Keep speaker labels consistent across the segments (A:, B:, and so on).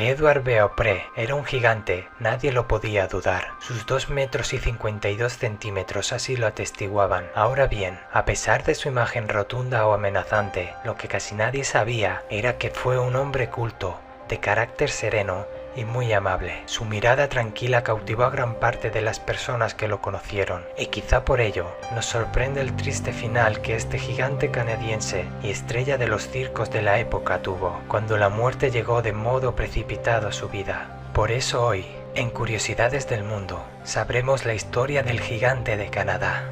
A: Que Edward Beaupre era un gigante, nadie lo podía dudar. Sus 2 metros y 52 centímetros así lo atestiguaban. Ahora bien, a pesar de su imagen rotunda o amenazante, lo que casi nadie sabía era que fue un hombre culto, de carácter sereno y muy amable. Su mirada tranquila cautivó a gran parte de las personas que lo conocieron, y quizá por ello nos sorprende el triste final que este gigante canadiense y estrella de los circos de la época tuvo, cuando la muerte llegó de modo precipitado a su vida. Por eso hoy, en Curiosidades del Mundo, sabremos la historia del gigante de Canadá.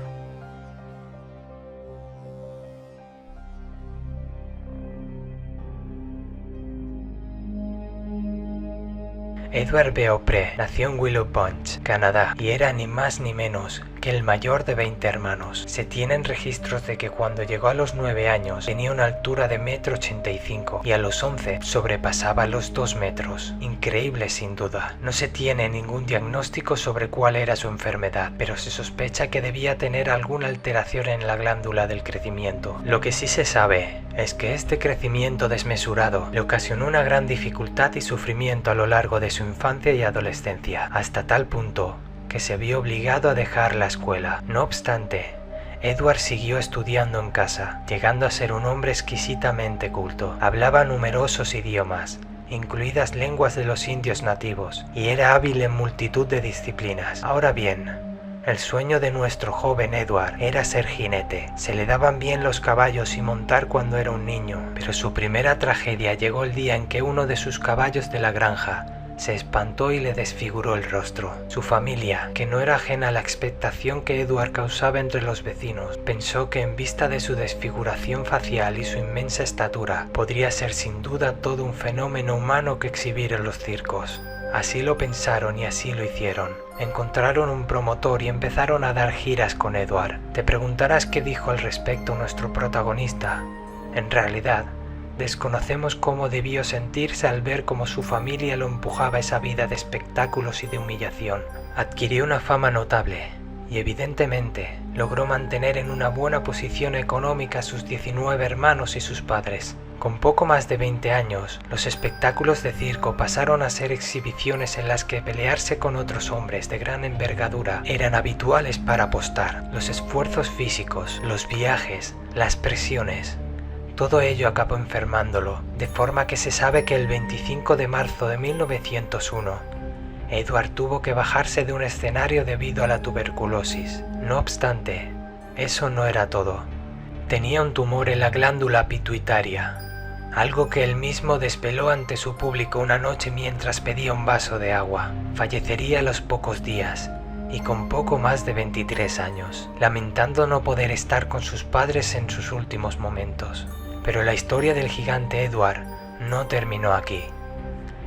A: Edward Beaupre nació en Willow Bunch, Canadá, y era ni más ni menos que el mayor de 20 hermanos. Se tienen registros de que cuando llegó a los 9 años tenía una altura de 1,85 m y a los 11 sobrepasaba los 2 metros. Increíble sin duda. No se tiene ningún diagnóstico sobre cuál era su enfermedad, pero se sospecha que debía tener alguna alteración en la glándula del crecimiento. Lo que sí se sabe es que este crecimiento desmesurado le ocasionó una gran dificultad y sufrimiento a lo largo de su infancia y adolescencia, hasta tal punto que se vio obligado a dejar la escuela. No obstante, Edward siguió estudiando en casa, llegando a ser un hombre exquisitamente culto. Hablaba numerosos idiomas, incluidas lenguas de los indios nativos, y era hábil en multitud de disciplinas. Ahora bien, el sueño de nuestro joven Edward era ser jinete. Se le daban bien los caballos y montar cuando era un niño, pero su primera tragedia llegó el día en que uno de sus caballos de la granja se espantó y le desfiguró el rostro. Su familia, que no era ajena a la expectación que Edward causaba entre los vecinos, pensó que en vista de su desfiguración facial y su inmensa estatura, podría ser sin duda todo un fenómeno humano que exhibir en los circos. Así lo pensaron y así lo hicieron. Encontraron un promotor y empezaron a dar giras con Edward. Te preguntarás qué dijo al respecto nuestro protagonista. En realidad, desconocemos cómo debió sentirse al ver cómo su familia lo empujaba a esa vida de espectáculos y de humillación. Adquirió una fama notable y evidentemente logró mantener en una buena posición económica a sus 19 hermanos y sus padres. Con poco más de 20 años, los espectáculos de circo pasaron a ser exhibiciones en las que pelearse con otros hombres de gran envergadura eran habituales para apostar. Los esfuerzos físicos, los viajes, las presiones, todo ello acabó enfermándolo, de forma que se sabe que el 25 de marzo de 1901, Edward tuvo que bajarse de un escenario debido a la tuberculosis. No obstante, eso no era todo. Tenía un tumor en la glándula pituitaria, algo que él mismo desveló ante su público una noche mientras pedía un vaso de agua. Fallecería a los pocos días, y con poco más de 23 años, lamentando no poder estar con sus padres en sus últimos momentos. Pero la historia del gigante Edward no terminó aquí.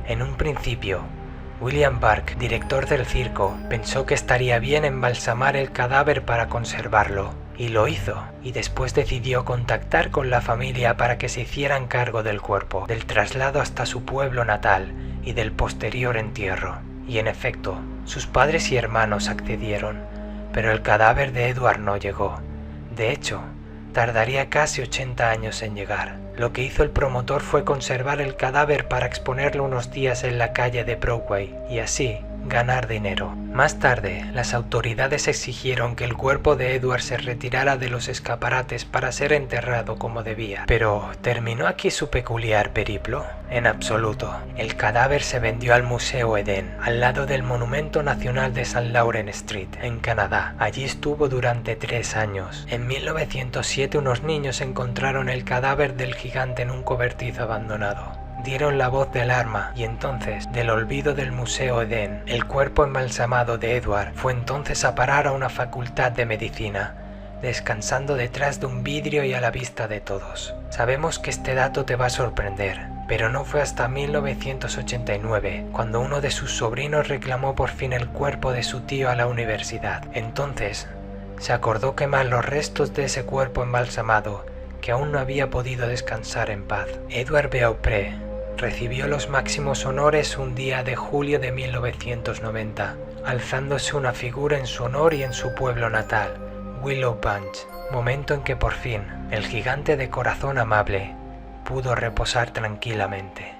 A: En un principio, William Burke, director del circo, pensó que estaría bien embalsamar el cadáver para conservarlo, y lo hizo, y después decidió contactar con la familia para que se hicieran cargo del cuerpo, del traslado hasta su pueblo natal y del posterior entierro. Y en efecto, sus padres y hermanos accedieron, pero el cadáver de Edward no llegó. De hecho, tardaría casi 80 años en llegar. Lo que hizo el promotor fue conservar el cadáver para exponerlo unos días en la calle de Broadway y así ganar dinero. Más tarde, las autoridades exigieron que el cuerpo de Edward se retirara de los escaparates para ser enterrado como debía. Pero, ¿terminó aquí su peculiar periplo? En absoluto. El cadáver se vendió al Museo Eden, al lado del Monumento Nacional de St. Lawrence Street, en Canadá. Allí estuvo durante 3 años. En 1907 unos niños encontraron el cadáver del gigante en un cobertizo abandonado. Dieron la voz de alarma y entonces, del olvido del Museo Eden, el cuerpo embalsamado de Edward fue entonces a parar a una facultad de medicina, descansando detrás de un vidrio y a la vista de todos. Sabemos que este dato te va a sorprender, pero no fue hasta 1989 cuando uno de sus sobrinos reclamó por fin el cuerpo de su tío a la universidad. Entonces, se acordó quemar los restos de ese cuerpo embalsamado que aún no había podido descansar en paz. Edward Beaupre recibió los máximos honores un día de julio de 1990, alzándose una figura en su honor y en su pueblo natal, Willow Bunch, momento en que por fin el gigante de corazón amable pudo reposar tranquilamente.